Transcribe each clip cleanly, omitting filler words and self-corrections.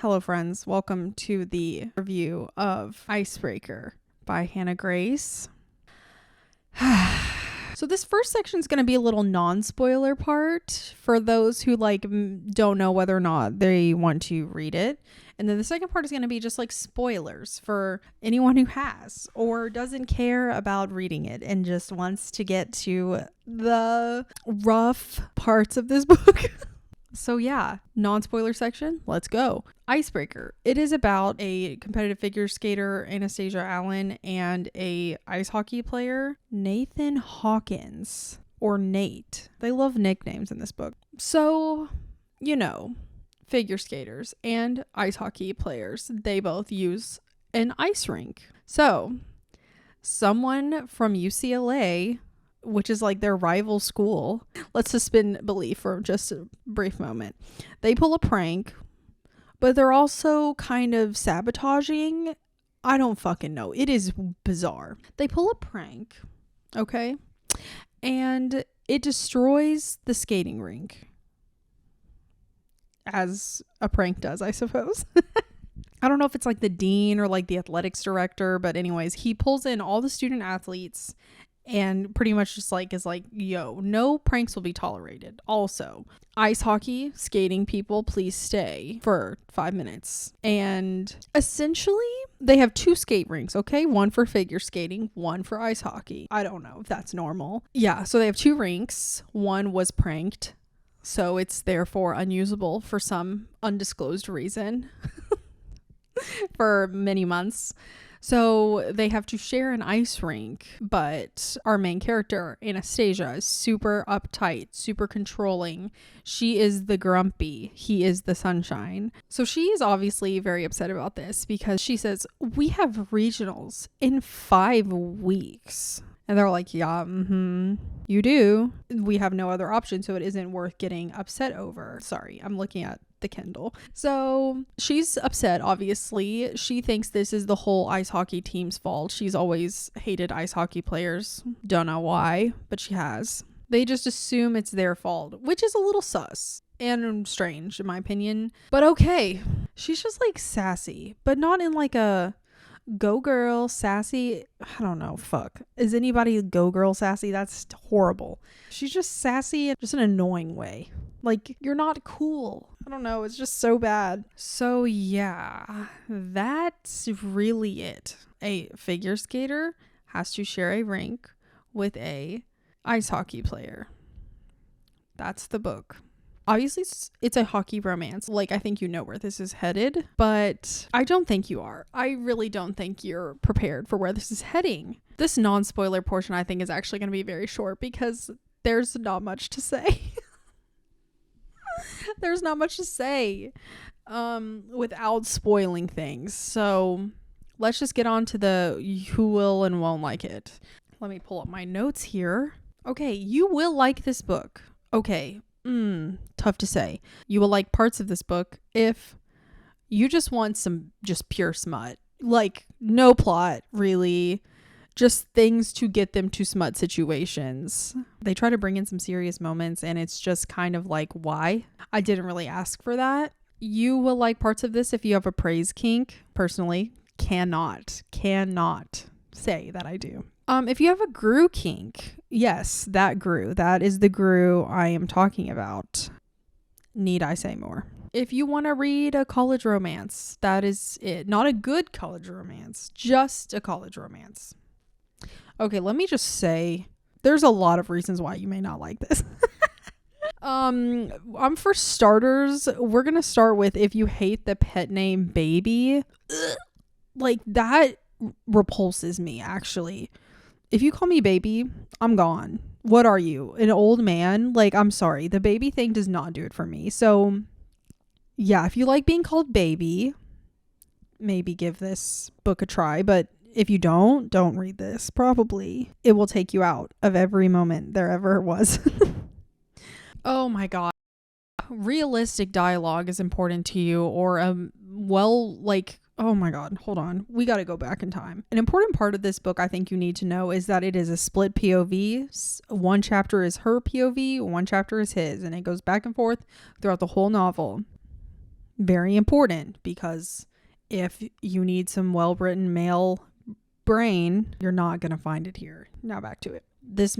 Hello friends, welcome to the review of Icebreaker by Hannah Grace. So this first section is going to be a little non-spoiler part for those who don't know whether or not they want to read it. And then the second part is going to be just like spoilers for anyone who has or doesn't care about reading it and just wants to get to the rough parts of this book. So yeah, non-spoiler section, let's go. Icebreaker. It is about a competitive figure skater, Anastasia Allen, and a ice hockey player, Nathan Hawkins, or Nate. They love nicknames in this book. So, figure skaters and ice hockey players, they both use an ice rink. So, someone from UCLA, which is like their rival school, let's suspend belief for just a brief moment. They pull a prank, but they're also kind of sabotaging. I don't fucking know. It is bizarre. They pull a prank, okay? And it destroys the skating rink. As a prank does, I suppose. I don't know if it's like the dean or like the athletics director, but anyways, he pulls in all the student athletes and pretty much just is like, yo, no pranks will be tolerated. Also, ice hockey, skating people, please stay for 5 minutes. And essentially, they have 2 skate rinks, okay? One for figure skating, one for ice hockey. I don't know if that's normal. Yeah, so they have 2 rinks. One was pranked, so it's therefore unusable for some undisclosed reason for many months. So they have to share an ice rink, but our main character, Anastasia, is super uptight, super controlling. She is the grumpy. He is the sunshine. So she is obviously very upset about this because she says, we have regionals in 5 weeks. And they're like, yeah, you do. We have no other option, so it isn't worth getting upset over. Sorry, I'm looking at the Kindle. So she's upset, obviously. She thinks this is the whole ice hockey team's fault. She's always hated ice hockey players. Don't know why, but she has. They just assume it's their fault, which is a little sus and strange in my opinion. But okay, she's just like sassy, but not in like a go girl sassy. I don't know. Fuck. Is anybody go girl sassy? That's horrible. She's just sassy in just an annoying way. Like, you're not cool. I don't know. It's just so bad. So yeah, that's really it. A figure skater has to share a rink with a ice hockey player. That's the book. Obviously, it's a hockey romance. I think you know where this is headed, but I don't think you are. I really don't think you're prepared for where this is heading. This non-spoiler portion, I think, is actually going to be very short because there's not much to say. There's not much to say without spoiling things. So let's just get on to the who will and won't like it. Let me pull up my notes here. Okay, you will like this book. Okay. Tough to say. You will like parts of this book if you just want some just pure smut. Like, no plot, really. Just things to get them to smut situations. They try to bring in some serious moments and it's just kind of like, why? I didn't really ask for that. You will like parts of this if you have a praise kink. Personally, cannot say that I do. If you have a Gru kink, yes, that Gru. That is the Gru I am talking about. Need I say more? If you want to read a college romance, that is it. Not a good college romance, just a college romance. Okay, let me just say, there's a lot of reasons why you may not like this. For starters, we're going to start with if you hate the pet name Baby. Like, that repulses me, actually. If you call me Baby, I'm gone. What are you? An old man? Like, I'm sorry. The baby thing does not do it for me. So, yeah, if you like being called Baby, maybe give this book a try. But if you don't read this. Probably. It will take you out of every moment there ever was. Oh my God. Realistic dialogue is important to you, or oh my God, hold on. We got to go back in time. An important part of this book I think you need to know is that it is a split POV. One chapter is her POV, one chapter is his, and it goes back and forth throughout the whole novel. Very important, because if you need some well-written male brain, you're not going to find it here. Now back to it. This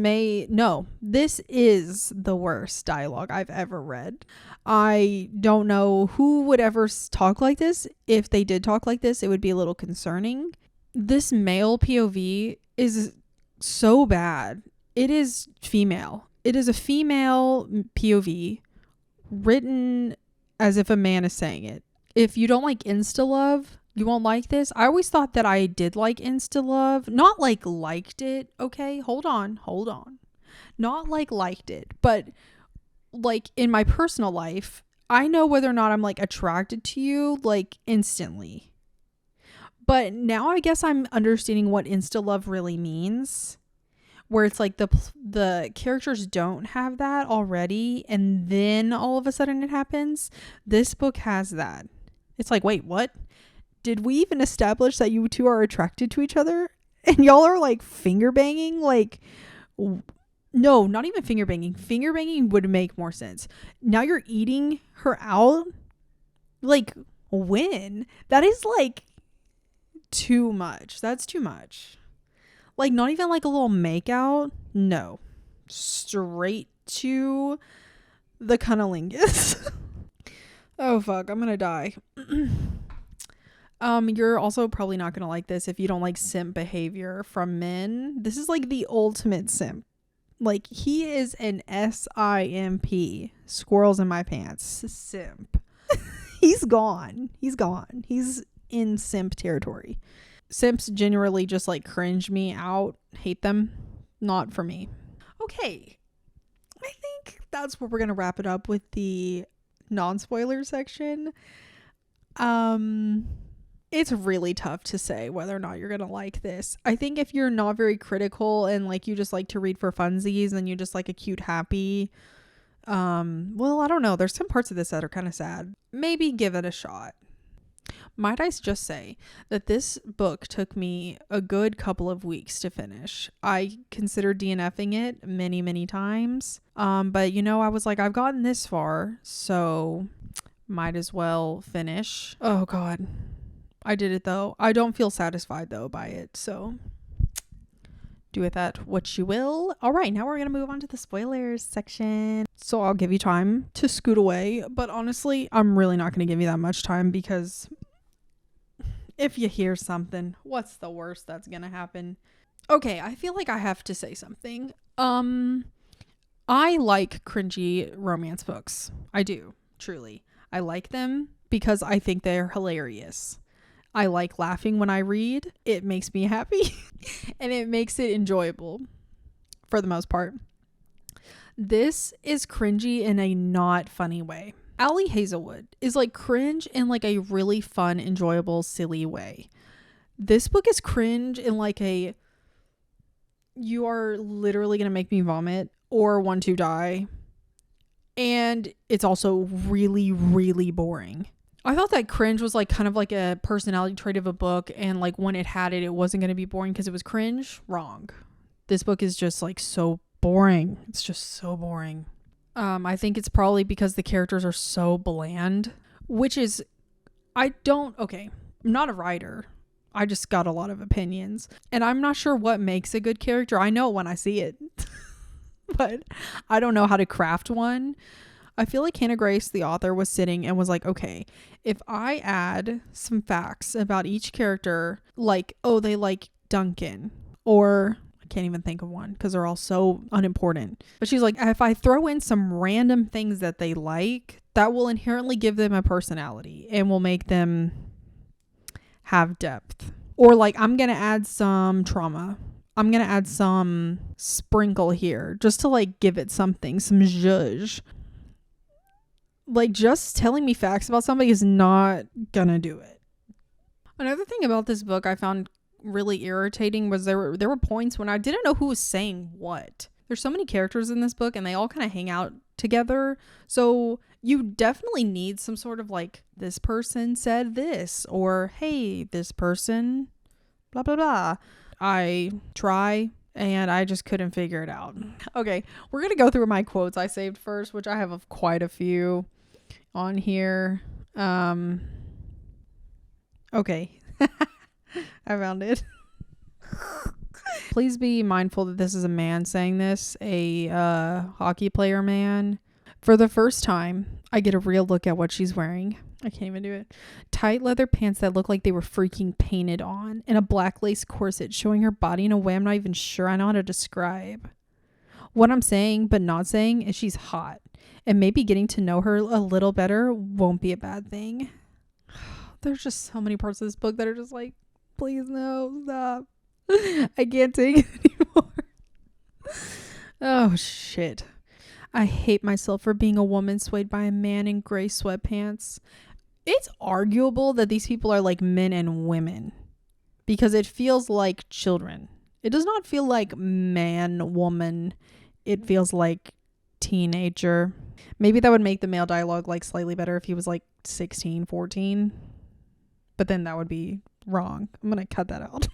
is the worst dialogue I've ever read. I don't know who would ever talk like this. If they did talk like this, it would be a little concerning. This male POV is so bad. It is female. It is a female POV written as if a man is saying it. If you don't like insta love, you won't like this. I always thought that I did like insta love. Not like liked it. Okay, hold on. Not like liked it, but like in my personal life, I know whether or not I'm like attracted to you like instantly. But now I guess I'm understanding what insta love really means, where it's like the characters don't have that already, and then all of a sudden it happens. This book has that. It's like, wait, what? Did we even establish that you two are attracted to each other? And y'all are like finger banging? Like, no, not even finger banging. Finger banging would make more sense. Now you're eating her out? Like, when? That is like too much. That's too much. Like, not even like a little make out. No. Straight to the cunnilingus. Oh, fuck. I'm gonna die. You're also probably not gonna like this if you don't like simp behavior from men. This is like the ultimate simp. Like, he is an SIMP. Squirrels in my pants. Simp. He's gone. He's in simp territory. Simps generally just like cringe me out. Hate them. Not for me. Okay. I think that's where we're gonna wrap it up with the non-spoiler section. It's really tough to say whether or not you're gonna like this. I think if you're not very critical and like you just like to read for funsies and you just like a cute happy, well, I don't know, there's some parts of this that are kind of sad. Maybe give it a shot. Might I just say that this book took me a good couple of weeks to finish. I considered DNFing it many times, but you know, I was like, I've gotten this far, so might as well finish. Oh god, I did it though. I don't feel satisfied though by it, so do with that what you will. All right, now we're gonna move on to the spoilers section. So I'll give you time to scoot away, but honestly, I'm really not gonna give you that much time, because if you hear something, what's the worst that's gonna happen? Okay, I feel like I have to say something. I like cringy romance books. I do, truly. I like them because I think they're hilarious. I like laughing when I read. It makes me happy and it makes it enjoyable for the most part. This is cringy in a not funny way. Allie Hazelwood is like cringe in like a really fun, enjoyable, silly way. This book is cringe in like a, you are literally going to make me vomit or want to die. And it's also really boring. I thought that cringe was like kind of like a personality trait of a book, and like when it had it, it wasn't going to be boring because it was cringe. Wrong. This book is just like so boring. It's just so boring. I think it's probably because the characters are so bland, which is, I'm not a writer. I just got a lot of opinions, and I'm not sure what makes a good character. I know when I see it, but I don't know how to craft one. I feel like Hannah Grace, the author, was sitting and was like, okay, if I add some facts about each character, like, oh, they like Duncan, or I can't even think of one because they're all so unimportant. But she's like, if I throw in some random things that they like, that will inherently give them a personality and will make them have depth. Or like, I'm going to add some trauma. I'm going to add some sprinkle here just to like give it something, some zhuzh. Like, just telling me facts about somebody is not gonna do it. Another thing about this book I found really irritating was there were points when I didn't know who was saying what. There's so many characters in this book and they all kind of hang out together. So you definitely need some sort of like, this person said this, or hey, this person, blah, blah, blah. I try and I just couldn't figure it out. Okay, we're gonna go through my quotes I saved first, which I have quite a few on here. Okay. I found it. Please be mindful that this is a man saying this, a hockey player man. For the first time, I get a real look at what she's wearing. I can't even do it. Tight leather pants that look like they were freaking painted on, and a black lace corset showing her body in a way I'm not even sure I know how to describe. What I'm saying but not saying is she's hot, and maybe getting to know her a little better won't be a bad thing. There's just so many parts of this book that are just like, please no, stop. I can't take it anymore. Oh shit. I hate myself for being a woman swayed by a man in gray sweatpants. It's arguable that these people are like men and women because it feels like children. It does not feel like man, woman. It feels like teenager. Maybe that would make the male dialogue like slightly better if he was like 16, 14. But then that would be wrong. I'm going to cut that out.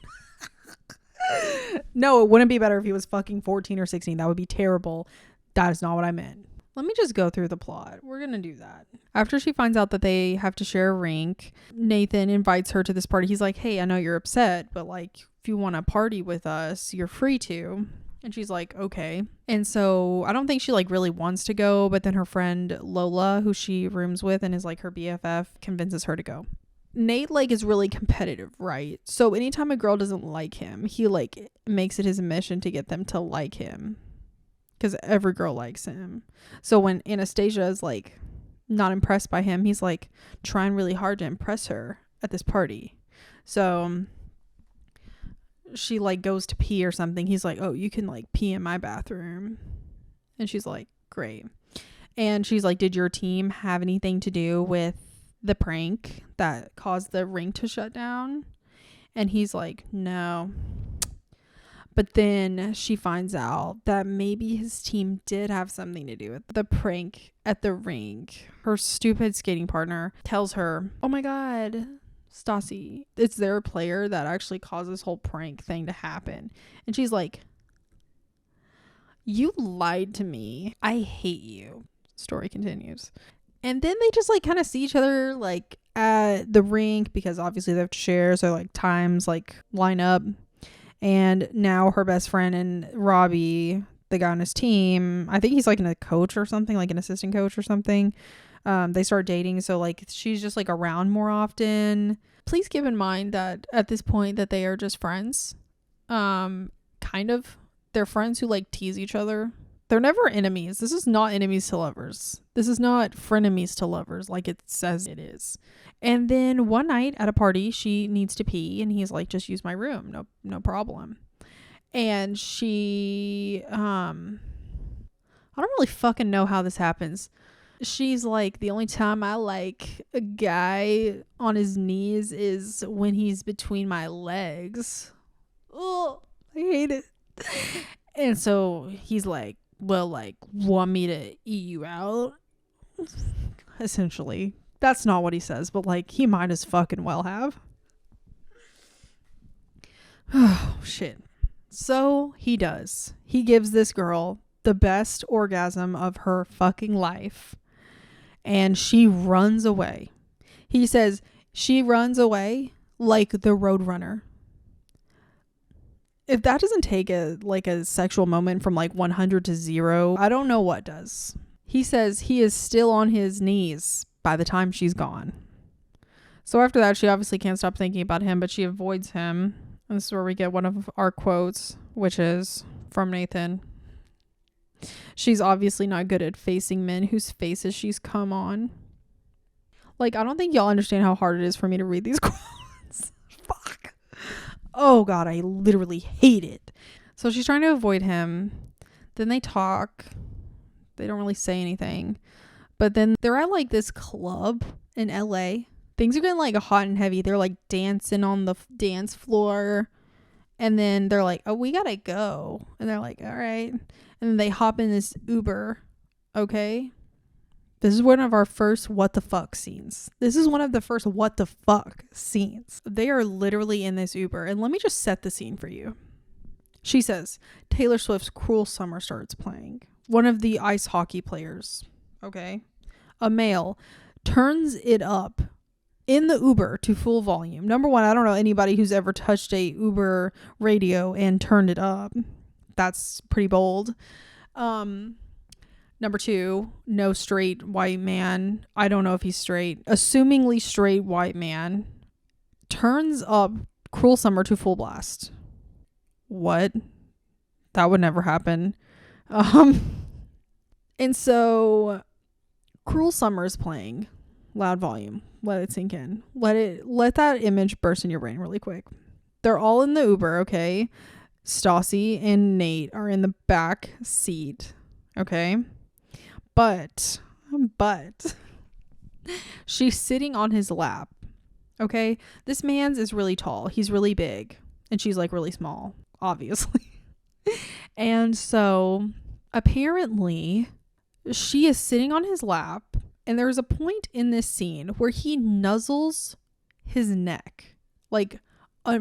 No, it wouldn't be better if he was fucking 14 or 16. That would be terrible. That is not what I meant. Let me just go through the plot. We're going to do that. After she finds out that they have to share a rink, Nathan invites her to this party. He's like, hey, I know you're upset, but like, if you want to party with us, you're free to. And she's like, okay. And so I don't think she like really wants to go, but then her friend Lola, who she rooms with and is like her BFF, convinces her to go. Nate like is really competitive, right? So anytime a girl doesn't like him, he like makes it his mission to get them to like him. Because every girl likes him. So when Anastasia is like not impressed by him, he's like trying really hard to impress her at this party. So she like goes to pee or something. He's like, oh, you can like pee in my bathroom. And she's like, great. And she's like, did your team have anything to do with the prank that caused the rink to shut down? And he's like, no. But then she finds out that maybe his team did have something to do with the prank at the rink. Her stupid skating partner tells her, oh my God, Stassi, it's their player that actually caused this whole prank thing to happen. And she's like, you lied to me. I hate you. Story continues. And then they just like kind of see each other like at the rink because obviously they have to share. So like times like line up. And now her best friend and Robbie, the guy on his team, I think he's like a coach or something, like an assistant coach or something. They start dating. So like she's just like around more often. Please keep in mind that at this point that they are just friends. Kind of. They're friends who like tease each other. They're never enemies. This is not enemies to lovers. This is not frenemies to lovers like it says it is. And then one night at a party, she needs to pee and he's like, just use my room. No problem. And she, I don't really fucking know how this happens. She's like, the only time I like a guy on his knees is when he's between my legs. Oh, I hate it. And so he's like, well, like, want me to eat you out? Essentially. That's not what he says, but like, he might as fucking well have. Oh, shit. So he does. He gives this girl the best orgasm of her fucking life. And she runs away. He says she runs away like the Roadrunner. If that doesn't take a sexual moment from like 100 to 0, I don't know what does. He says he is still on his knees by the time she's gone. So after that, she obviously can't stop thinking about him, but she avoids him. And this is where we get one of our quotes, which is from Nathan. She's obviously not good at facing men whose faces she's come on. Like, I don't think y'all understand how hard it is for me to read these quotes. Fuck. Oh God, I literally hate it. So she's trying to avoid him. Then they talk. They don't really say anything. But then they're at like this club in LA. Things are getting like hot and heavy. They're like dancing on the dance floor. And then they're like, oh, we gotta go. And they're like, all right. And then they hop in this Uber. Okay. This is one of our first what the fuck scenes. This is one of the first what the fuck scenes. They are literally in this Uber. And let me just set the scene for you. She says, Taylor Swift's Cruel Summer starts playing. One of the ice hockey players, okay, a male, turns it up in the Uber to full volume. Number one, I don't know anybody who's ever touched a Uber radio and turned it up. That's pretty bold. Number two, no straight white man. I don't know if he's straight. Assumingly straight white man turns up Cruel Summer to full blast. What? That would never happen. And so Cruel Summer is playing loud volume. Let it sink in. Let that image burst in your brain really quick. They're all in the Uber, okay? Stassi and Nate are in the back seat, okay? But she's sitting on his lap, okay? This man's is really tall. He's really big. And she's like really small, obviously. And so apparently she is sitting on his lap, and there's a point in this scene where he nuzzles his neck, like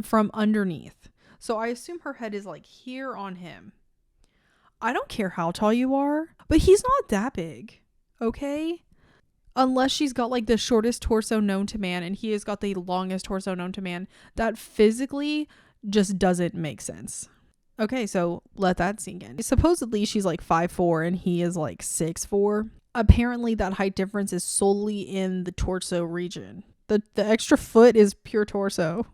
from underneath. So I assume her head is like here on him. I don't care how tall you are, but he's not that big, okay? Unless she's got like the shortest torso known to man and he has got the longest torso known to man. That physically just doesn't make sense. Okay, so let that sink in. Supposedly she's like 5'4" and he is like 6'4". Apparently that height difference is solely in the torso region. The extra foot is pure torso.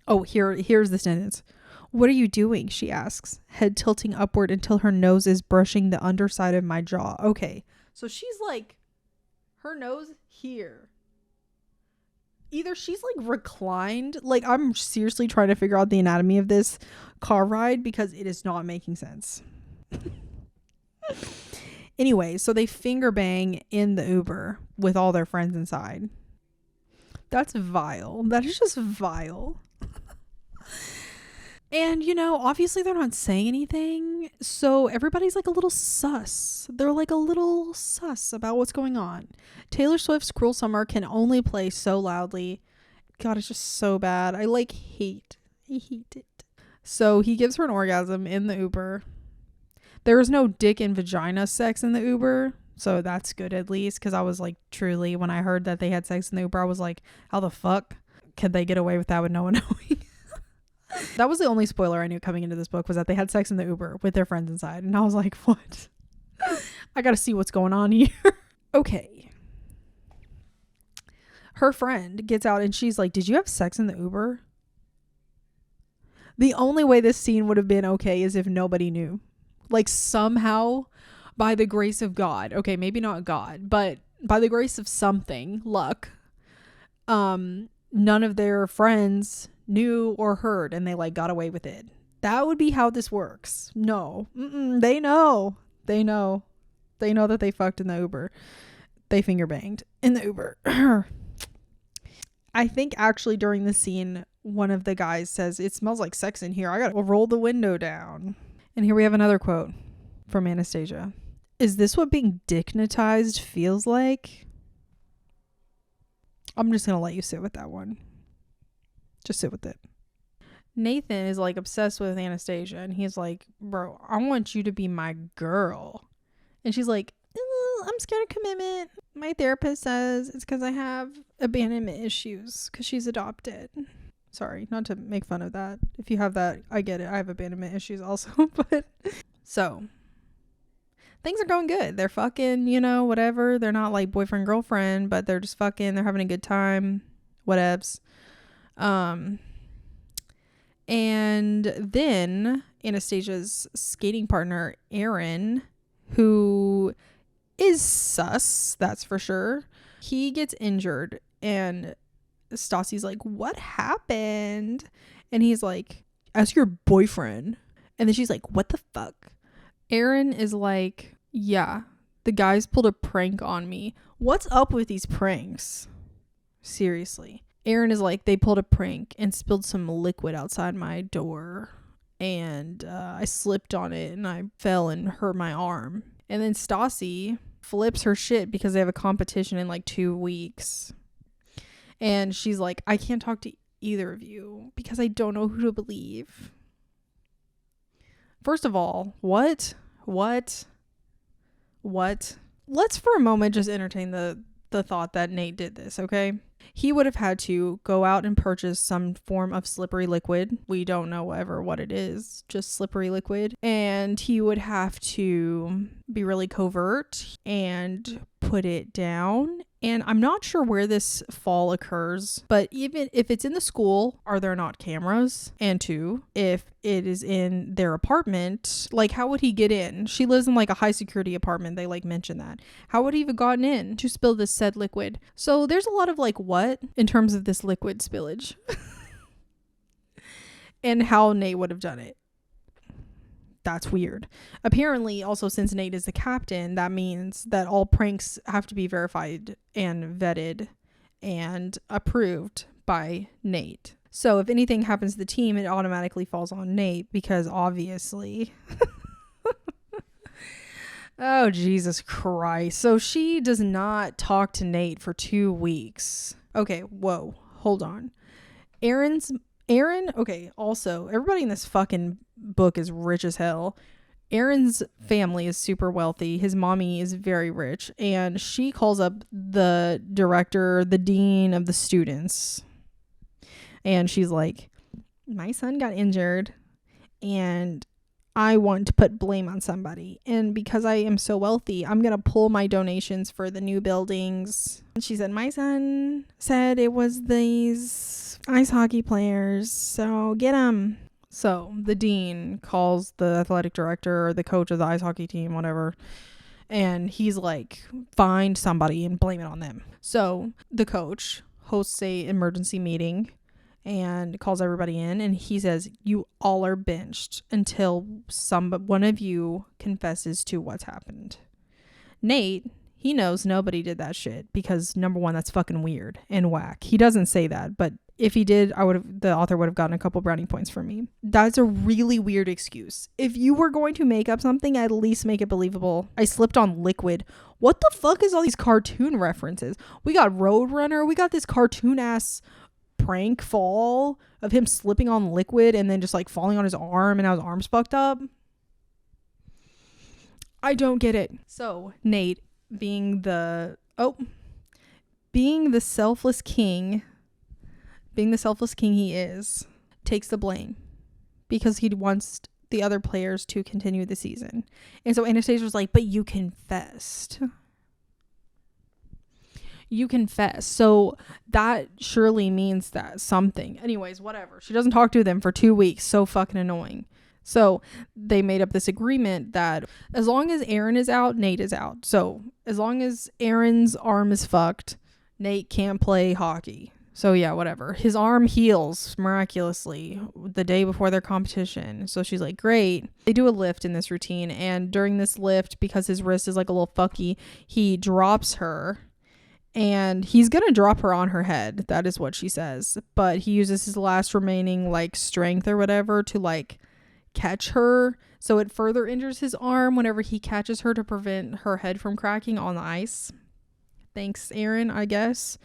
Oh, here's the sentence. "What are you doing?" she asks, head tilting upward until her nose is brushing the underside of my jaw. Okay, so she's like, her nose here. Either she's like reclined, like I'm seriously trying to figure out the anatomy of this car ride because it is not making sense. Anyway, so they finger bang in the Uber with all their friends inside. That's vile. That is just vile. And, you know, obviously they're not saying anything. So everybody's like a little sus. They're like a little sus about what's going on. Taylor Swift's Cruel Summer can only play so loudly. God, it's just so bad. I hate it. So he gives her an orgasm in the Uber. There was no dick and vagina sex in the Uber. So that's good at least. Because I was like, truly, when I heard that they had sex in the Uber, I was like, how the fuck could they get away with that with no one knowing? That was the only spoiler I knew coming into this book, was that they had sex in the Uber with their friends inside. And I was like, what? I gotta see what's going on here. Okay. Her friend gets out and she's like, did you have sex in the Uber? The only way this scene would have been okay is if nobody knew. Like somehow, by the grace of God, okay, maybe not God, but by the grace of something, luck, none of their friends knew or heard and they like got away with it. That would be how this works. No. They know that they fucked in the Uber. They finger banged in the Uber. I think actually during the scene, one of the guys says, it smells like sex in here. I gotta roll the window down. And here we have another quote from Anastasia. Is this what being dignitized feels like? I'm just gonna let you sit with that one. Just sit with it. Nathan is like obsessed with Anastasia and he's like, bro, I want you to be my girl. And she's like, I'm scared of commitment. My therapist says it's because I have abandonment issues because she's adopted. Sorry, not to make fun of that. If you have that, I get it. I have abandonment issues also. But so things are going good. They're fucking, you know, whatever. They're not like boyfriend, girlfriend, but they're just fucking. They're having a good time. Whatevs. And then Anastasia's skating partner, Aaron, who is sus, that's for sure. He gets injured and Stassi's like, what happened? And he's like, ask your boyfriend. And then she's like, what the fuck? Aaron is like, yeah, the guys pulled a prank on me. What's up with these pranks? Seriously. Aaron is like, they pulled a prank and spilled some liquid outside my door. And I slipped on it and I fell and hurt my arm. And then Stassi flips her shit because they have a competition in like 2 weeks. And she's like, I can't talk to either of you because I don't know who to believe. First of all, what? Let's for a moment just entertain the the thought that Nate did this, okay? He would have had to go out and purchase some form of slippery liquid. We don't know ever what it is, just slippery liquid. And he would have to be really covert and put it down. And I'm not sure where this fall occurs, but even if it's in the school, are there not cameras? And two, if it is in their apartment, like how would he get in? She lives in like a high security apartment. They like mention that. How would he have gotten in to spill this said liquid? So there's a lot of like what in terms of this liquid spillage and how Nate would have done it. That's weird. Apparently, also, since Nate is the captain, that means that all pranks have to be verified and vetted and approved by Nate. So if anything happens to the team, it automatically falls on Nate because obviously... Oh, Jesus Christ. So she does not talk to Nate for 2 weeks. Okay, whoa. Hold on. Aaron, okay, also, everybody in this fucking book is rich as hell. Aaron's family is super wealthy. His mommy is very rich. And she calls up the director, the dean of the students. And she's like, my son got injured and I want to put blame on somebody. And because I am so wealthy, I'm going to pull my donations for the new buildings. And she said, my son said it was these ice hockey players, so get them. So the dean calls the athletic director or the coach of the ice hockey team, whatever, and he's like, find somebody and blame it on them. So the coach hosts a emergency meeting and calls everybody in, and he says, you all are benched until one of you confesses to what's happened. Nate, he knows nobody did that shit because, number one, that's fucking weird and whack. He doesn't say that, but if he did, the author would have gotten a couple brownie points from me. That's a really weird excuse. If you were going to make up something, at least make it believable. I slipped on liquid. What the fuck is all these cartoon references? We got Roadrunner. We got this cartoon ass prank fall of him slipping on liquid and then just like falling on his arm and now his arm's fucked up. I don't get it. So Nate, being the selfless king he is, takes the blame because he wants the other players to continue the season. And so Anastasia was like, but you confessed. So that surely means that something. Anyways, whatever. She doesn't talk to them for 2 weeks. So fucking annoying. So they made up this agreement that as long as Aaron is out, Nate is out. So as long as Aaron's arm is fucked, Nate can't play hockey. So yeah, whatever. His arm heals miraculously the day before their competition. So she's like, great. They do a lift in this routine. And during this lift, because his wrist is like a little fucky, he drops her. And he's going to drop her on her head. That is what she says. But he uses his last remaining like strength or whatever to like catch her. So it further injures his arm whenever he catches her to prevent her head from cracking on the ice. Thanks, Aaron, I guess.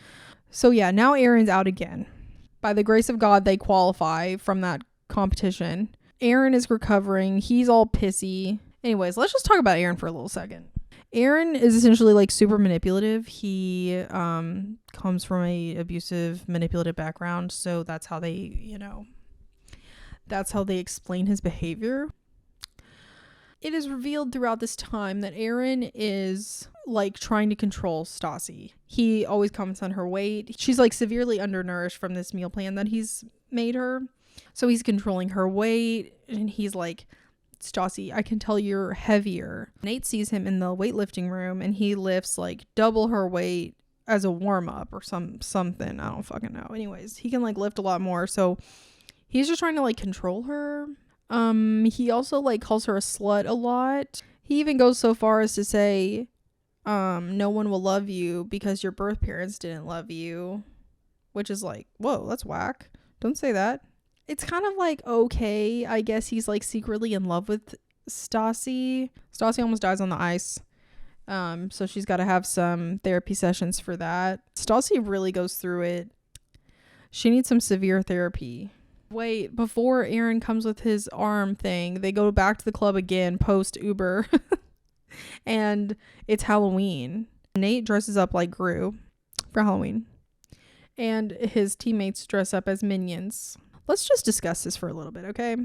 So yeah, now Aaron's out again. By the grace of God, they qualify from that competition. Aaron is recovering. He's all pissy. Anyways, let's just talk about Aaron for a little second. Aaron is essentially like super manipulative. He comes from a abusive, manipulative background. So that's how they explain his behavior. It is revealed throughout this time that Aaron is like trying to control Stassi. He always comments on her weight. She's like severely undernourished from this meal plan that he's made her. So he's controlling her weight and he's like, Stassi, I can tell you're heavier. Nate sees him in the weightlifting room and he lifts like double her weight as a warm up or something. I don't fucking know. Anyways, he can like lift a lot more. So he's just trying to like control her. He also like calls her a slut a lot. He even goes so far as to say, no one will love you because your birth parents didn't love you, which is like, whoa, that's whack. Don't say that. It's kind of like, okay, I guess he's like secretly in love with Stassi. Stassi almost dies on the ice. So she's got to have some therapy sessions for that. Stassi really goes through it. She needs some severe therapy. Wait, before Aaron comes with his arm thing, they go back to the club again post Uber. And it's Halloween. Nate dresses up like Gru for Halloween, and his teammates dress up as minions. Let's just discuss this for a little bit, okay?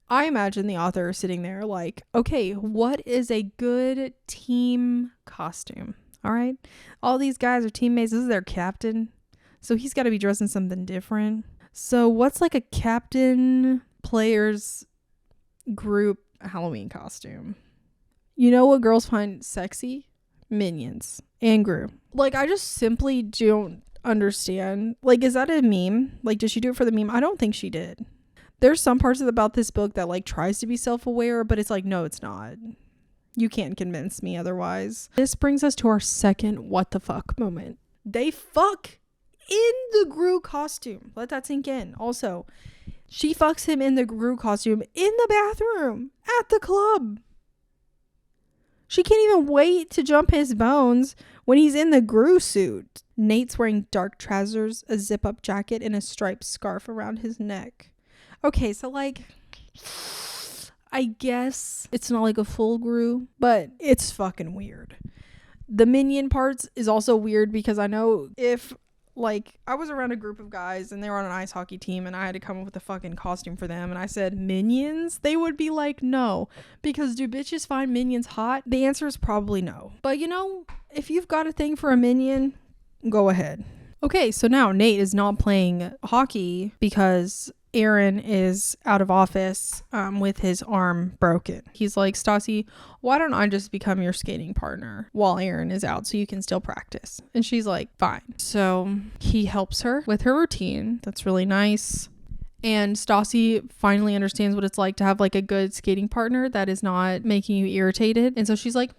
I imagine the author sitting there like, okay, what is a good team costume? All right. All these guys are teammates. This is their captain. So he's got to be dressed in something different. So what's like a captain players group Halloween costume? You know what girls find sexy? Minions and Gru. Like, I just simply don't understand. Like, is that a meme? Like, did she do it for the meme? I don't think she did. There's some parts about this book that like tries to be self-aware, but it's like, no, it's not. You can't convince me otherwise. This brings us to our second what the fuck moment. They fuck in the Gru costume. Let that sink in. Also, she fucks him in the Gru costume in the bathroom at the club. She can't even wait to jump his bones when he's in the Gru suit. Nate's wearing dark trousers, a zip-up jacket, and a striped scarf around his neck. Okay, so like, I guess it's not like a full Gru, but it's fucking weird. The minion parts is also weird because I know if like I was around a group of guys and they were on an ice hockey team and I had to come up with a fucking costume for them and I said minions, they would be like, no, because do bitches find minions hot? The answer is probably no. But you know, if you've got a thing for a minion, go ahead. Okay, so now Nate is not playing hockey because Aaron is out of office with his arm broken. He's like, Stassi, why don't I just become your skating partner while Aaron is out so you can still practice? And she's like, fine. So he helps her with her routine. That's really nice. And Stassi finally understands what it's like to have like a good skating partner that is not making you irritated. And so she's like,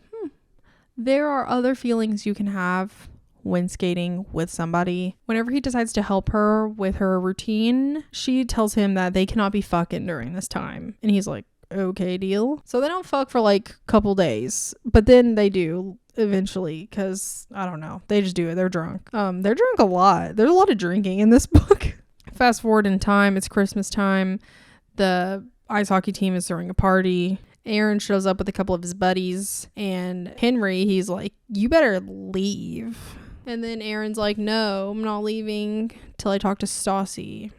there are other feelings you can have when skating with somebody. Whenever he decides to help her with her routine, she tells him that they cannot be fucking during this time. And he's like, okay, deal. So they don't fuck for like a couple days, but then they do eventually because I don't know, they just do it. They're drunk. They're drunk a lot. There's a lot of drinking in this book. Fast forward in time, it's Christmas time. The ice hockey team is throwing a party. Aaron shows up with a couple of his buddies, and Henry, he's like, you better leave. And then Aaron's like, no, I'm not leaving till I talk to Stassi.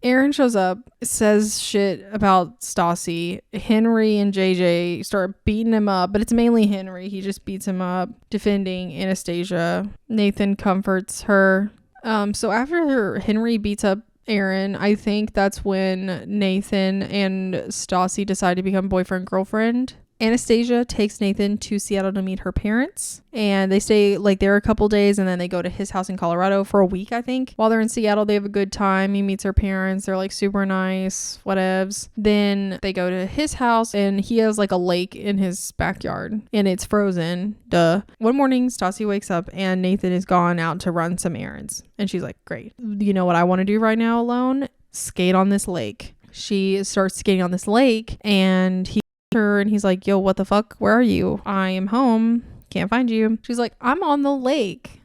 Aaron shows up, says shit about Stassi. Henry and JJ start beating him up, but it's mainly Henry. He just beats him up, defending Anastasia. Nathan comforts her. So after Henry beats up Aaron, I think that's when Nathan and Stassi decide to become boyfriend-girlfriend. Anastasia takes Nathan to Seattle to meet her parents, and they stay like there a couple days, and then they go to his house in Colorado for a week, I think. While they're in Seattle, they have a good time. He meets her parents. They're like super nice, whatevs. Then they go to his house, and he has like a lake in his backyard, and it's frozen. Duh. One morning, Stassi wakes up, and Nathan is gone out to run some errands. And she's like, great. You know what I want to do right now alone? Skate on this lake. She starts skating on this lake, and her and he's like, yo, what the fuck, where are you? I am home, can't find you. She's like, I'm on the lake,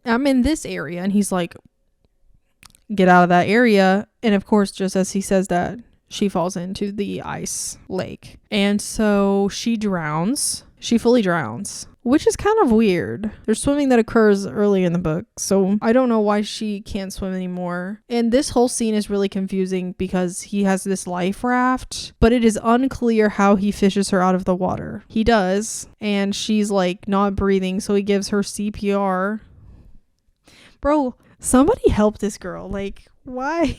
I'm in this area. And he's like, get out of that area. And of course, just as he says that, she falls into the ice lake, and so she drowns. She fully drowns, which is kind of weird. There's swimming that occurs early in the book, so I don't know why she can't swim anymore. And this whole scene is really confusing because he has this life raft, but it is unclear how he fishes her out of the water. He does, and she's like not breathing, so he gives her CPR. Bro, somebody help this girl. Like, why?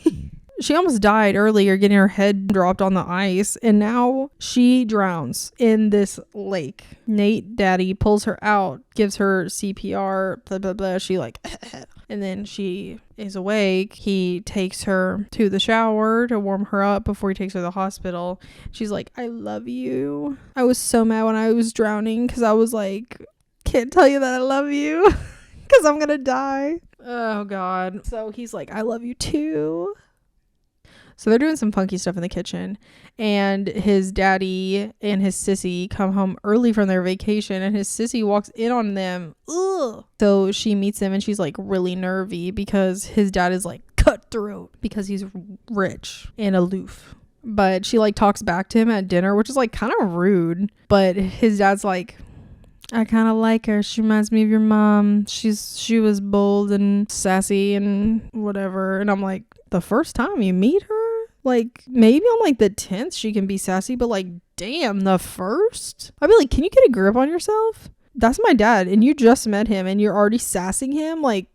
She almost died earlier getting her head dropped on the ice, and now she drowns in this lake. Nate daddy pulls her out, gives her CPR, blah blah blah. She like and then she is awake. He takes her to the shower to warm her up before he takes her to the hospital. She's like, I love you. I was so mad when I was drowning because I was like, can't tell you that I love you because I'm gonna die. Oh god. So he's like, I love you too. So they're doing some funky stuff in the kitchen, and his daddy and his sissy come home early from their vacation, and his sissy walks in on them. Ugh. So she meets him, and she's like really nervy because his dad is like cutthroat because he's rich and aloof. But she like talks back to him at dinner, which is like kind of rude. But his dad's like, I kind of like her. She reminds me of your mom. She was bold and sassy and whatever. And I'm like, the first time you meet her? Like, maybe on like the 10th she can be sassy, but like, damn, the first? I'd be like, can you get a grip on yourself? That's my dad, and you just met him and you're already sassing him? Like,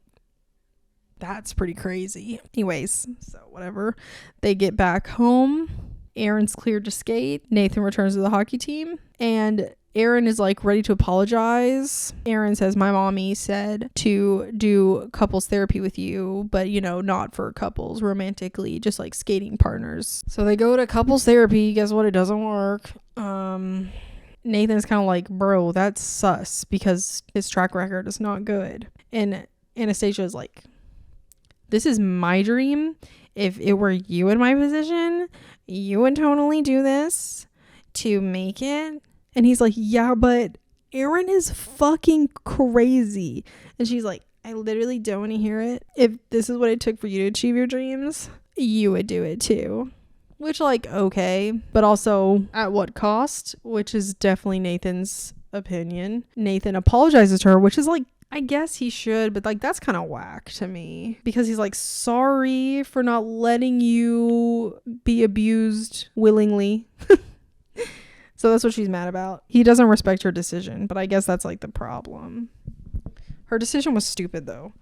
that's pretty crazy. Anyways, so whatever. They get back home. Aaron's cleared to skate. Nathan returns to the hockey team, and Aaron is like ready to apologize. Aaron says, my mommy said to do couples therapy with you, but you know, not for couples romantically, just like skating partners. So they go to couples therapy. Guess what? It doesn't work. Nathan's kind of like, bro, that's sus because his track record is not good. And Anastasia is like, this is my dream. If it were you in my position, you would totally do this to make it. And he's like, yeah, but Aaron is fucking crazy. And she's like, I literally don't want to hear it. If this is what it took for you to achieve your dreams, you would do it too. Which, like, okay. But also, at what cost? Which is definitely Nathan's opinion. Nathan apologizes to her, which is like, I guess he should, but like, that's kind of whack to me. Because he's like, sorry for not letting you be abused willingly. So that's what she's mad about. He doesn't respect her decision, but I guess that's like the problem. Her decision was stupid though.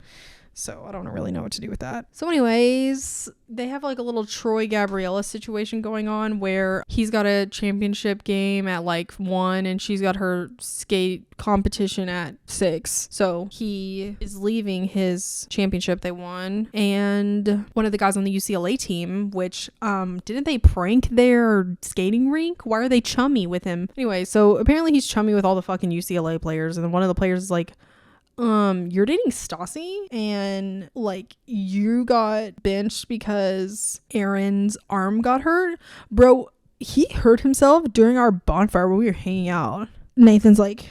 So I don't really know what to do with that. So anyways, they have like a little Troy Gabriella situation going on where he's got a championship game at like 1 and she's got her skate competition at 6. So he is leaving his championship they won. And one of the guys on the UCLA team, which didn't they prank their skating rink? Why are they chummy with him? Anyway, so apparently he's chummy with all the fucking UCLA players. And then one of the players is like, you're dating Stassi and like you got benched because Aaron's arm got hurt. Bro, he hurt himself during our bonfire when we were hanging out. Nathan's like,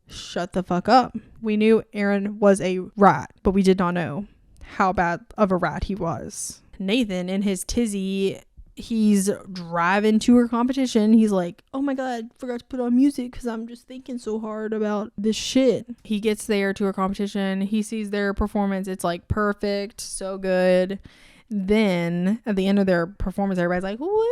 shut the fuck up. We knew Aaron was a rat, but we did not know how bad of a rat he was. Nathan in his tizzy, he's driving to her competition. He's like, oh my god, forgot to put on music because I'm just thinking so hard about this shit. He gets there to her competition. He sees their performance. It's like perfect, so good. Then at the end of their performance, everybody's like, woo.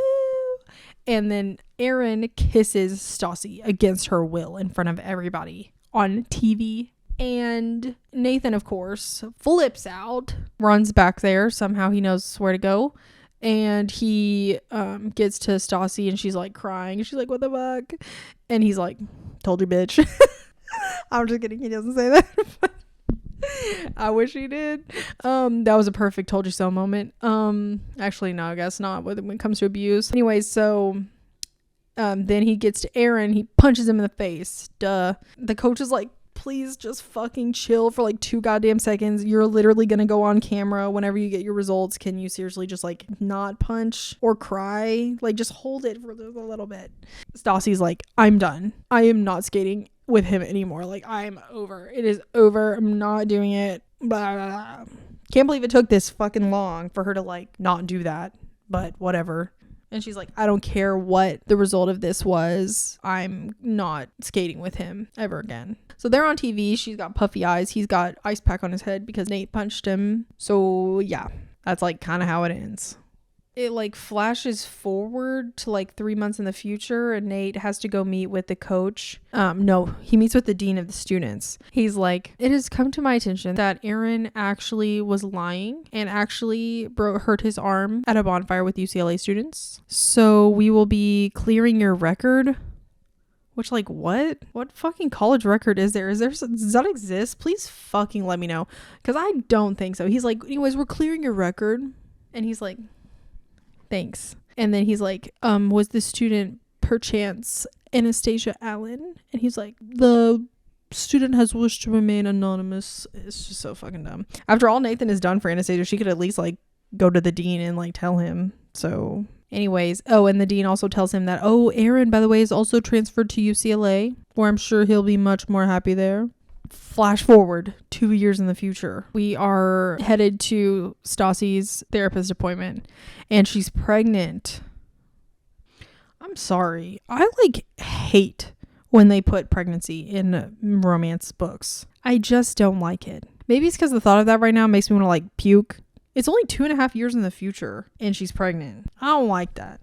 And then Aaron kisses Stassi against her will in front of everybody on TV. And Nathan, of course, flips out, runs back there. Somehow he knows where to go. And he gets to Stassi and she's like crying. She's like, what the fuck? And he's like, told you, bitch. I'm just kidding. He doesn't say that. I wish he did. That was a perfect told you so moment. Actually, no, I guess not when it comes to abuse. Anyway, so then he gets to Aaron. He punches him in the face. Duh. The coach is like, please just fucking chill for like 2 goddamn seconds. You're literally gonna go on camera whenever you get your results. Can you seriously just like not punch or cry? Like just hold it for a little bit. Stassi's like, I'm done. I am not skating with him anymore. Like I'm over. It is over. I'm not doing it. Blah, blah, blah. Can't believe it took this fucking long for her to like not do that. But whatever. And she's like, I don't care what the result of this was. I'm not skating with him ever again. So they're on TV. She's got puffy eyes. He's got ice pack on his head because Nate punched him. So yeah, that's like kind of how it ends. It like flashes forward to like 3 months in the future and Nate has to go meet with the coach. No, he meets with the dean of the students. He's like, it has come to my attention that Aaron actually was lying and actually hurt his arm at a bonfire with UCLA students. So we will be clearing your record. Which like what fucking college record is there? Does that exist? Please fucking let me know. Because I don't think so. He's like, anyways, we're clearing your record. And he's like, thanks. And then he's like, was the student perchance Anastasia Allen? And he's like, the student has wished to remain anonymous. It's just so fucking dumb. After all Nathan has done for Anastasia, she could at least like go to the dean and like tell him. So anyways, and the dean also tells him that, Aaron, by the way, is also transferred to UCLA, where I'm sure he'll be much more happy there. Flash forward 2 years in the future. We are headed to Stassi's therapist appointment and she's pregnant. I'm sorry. I like hate when they put pregnancy in romance books. I just don't like it. Maybe it's because the thought of that right now makes me want to like puke. It's only 2.5 years in the future and she's pregnant. I don't like that.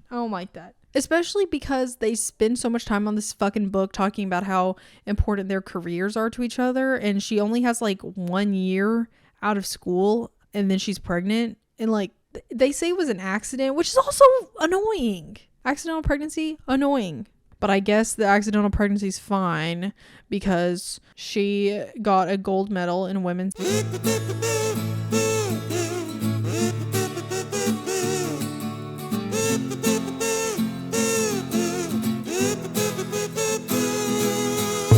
Especially because they spend so much time on this fucking book talking about how important their careers are to each other. And she only has like 1 year out of school and then she's pregnant. And like they say it was an accident, which is also annoying. Accidental pregnancy, annoying. But I guess the accidental pregnancy is fine because she got a gold medal in women's.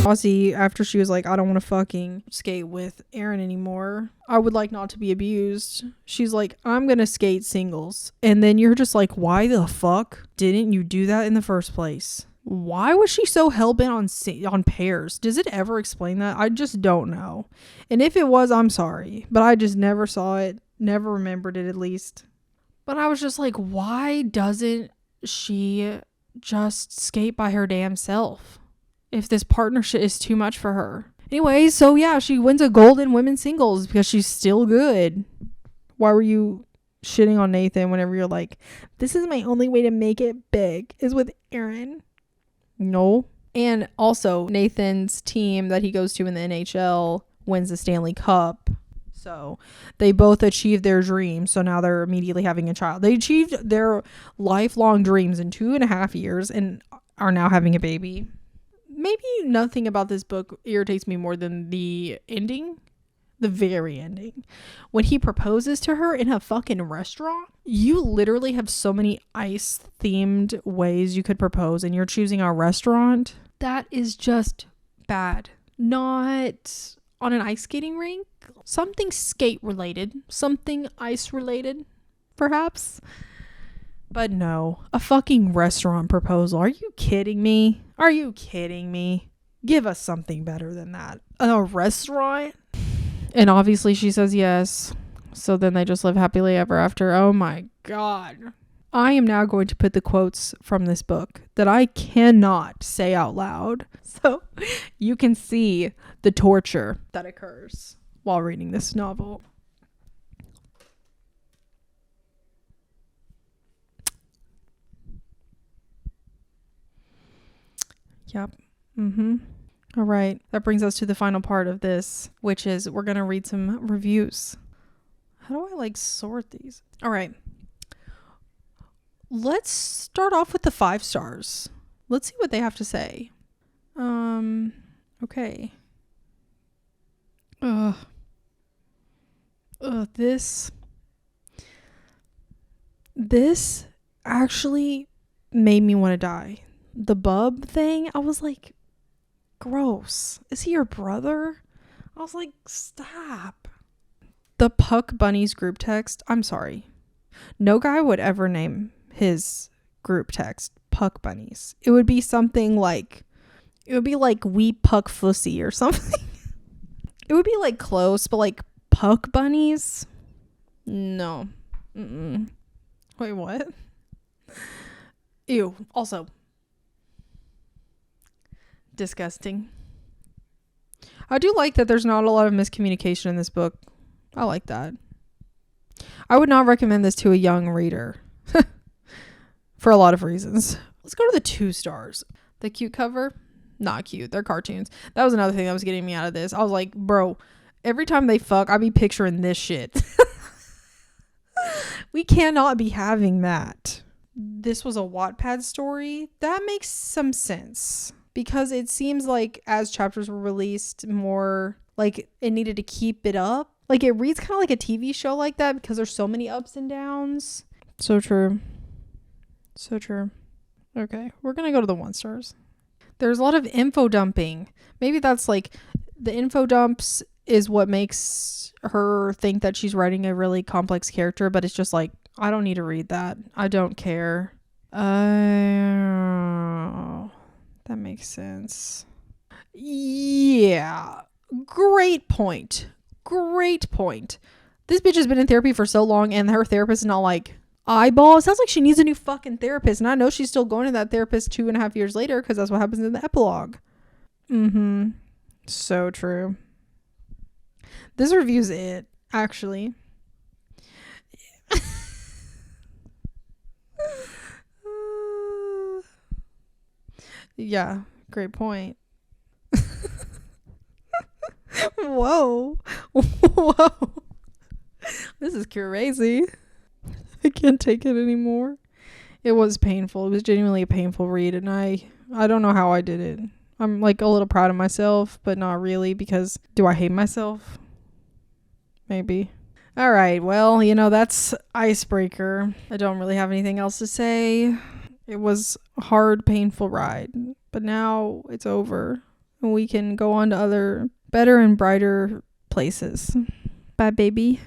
Aussie, after she was like, I don't want to fucking skate with Aaron anymore. I would like not to be abused. She's like, I'm going to skate singles. And then you're just like, why the fuck didn't you do that in the first place? Why was she so hell-bent on pairs? Does it ever explain that? I just don't know. And if it was, I'm sorry. But I just never saw it. Never remembered it, at least. But I was just like, why doesn't she just skate by her damn self? If this partnership is too much for her. Anyway, so yeah, she wins a gold in women's singles because she's still good. Why were you shitting on Nathan whenever you're like, this is my only way to make it big is with Aaron? No. And also, Nathan's team that he goes to in the NHL wins the Stanley Cup. So they both achieved their dreams. So now they're immediately having a child. They achieved their lifelong dreams in 2.5 years and are now having a baby. Maybe nothing about this book irritates me more than the ending. The very ending. When he proposes to her in a fucking restaurant. You literally have so many ice themed ways you could propose and you're choosing a restaurant. That is just bad. Not on an ice skating rink. Something skate related. Something ice related. Perhaps. But no, a fucking restaurant proposal. Are you kidding me? Are you kidding me? Give us something better than that. A restaurant? And obviously she says yes. So then they just live happily ever after. Oh my God. I am now going to put the quotes from this book that I cannot say out loud. So you can see the torture that occurs while reading this novel. Yep. All right. That brings us to the final part of this, which is we're going to read some reviews. How do I like sort these? All right. Let's start off with the 5 stars. Let's see what they have to say. Okay. This actually made me want to die. The bub thing, I was like, gross. Is he your brother? I was like, stop. The Puck Bunnies group text, I'm sorry. No guy would ever name his group text Puck Bunnies. It would be something like, we Puck Fussy or something. It would be like close, but like Puck Bunnies? No. Wait, what? Ew. Also, disgusting. I do like that there's not a lot of miscommunication in this book. I like that. I would not recommend this to a young reader for a lot of reasons. Let's go to the 2 stars. The cute cover, not cute. They're cartoons. That was another thing that was getting me out of this. I was like, bro, every time they fuck, I be picturing this shit. We cannot be having that. This was a Wattpad story. That makes some sense. Because it seems like as chapters were released, more like it needed to keep it up. Like it reads kind of like a TV show like that because there's so many ups and downs. So true. So true. Okay, we're going to go to the 1 stars. There's a lot of info dumping. Maybe that's like the info dumps is what makes her think that she's writing a really complex character. But it's just like, I don't need to read that. I don't care. That makes sense. Yeah. Great point. This bitch has been in therapy for so long and her therapist is not like, eyeball. It sounds like she needs a new fucking therapist. And I know she's still going to that therapist 2.5 years later because that's what happens in the epilogue. Mm-hmm. So true. This review's it, actually. Yeah, great point. Whoa. Whoa. This is crazy. I can't take it anymore. It was painful. It was genuinely a painful read, and I don't know how I did it. I'm like a little proud of myself, but not really, because do I hate myself? Maybe. All right. Well, that's Icebreaker. I don't really have anything else to say. It was a hard, painful ride, but now it's over and we can go on to other better and brighter places. Bye, baby.